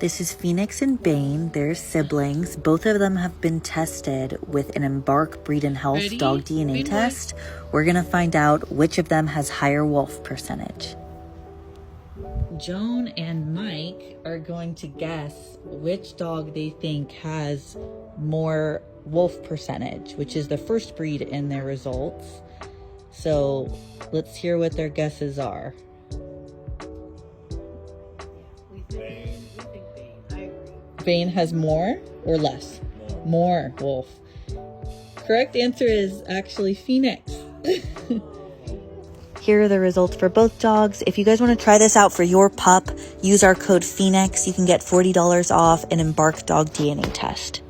This is Phoenix and Bane. They're siblings. Both of them have been tested with an Embark Breed and Health dog DNA test. We're gonna find out which of them has higher wolf percentage. Joan and Mike are going to guess which dog they think has more wolf percentage, which is the first breed in their results. So let's hear what their guesses are. We think Bane. I agree. Bane has more or less? More wolf. Correct answer is actually Phoenix. Here are the results for both dogs. If you guys want to try this out for your pup, use our code Phoenix. You can get $40 off an Embark dog DNA test.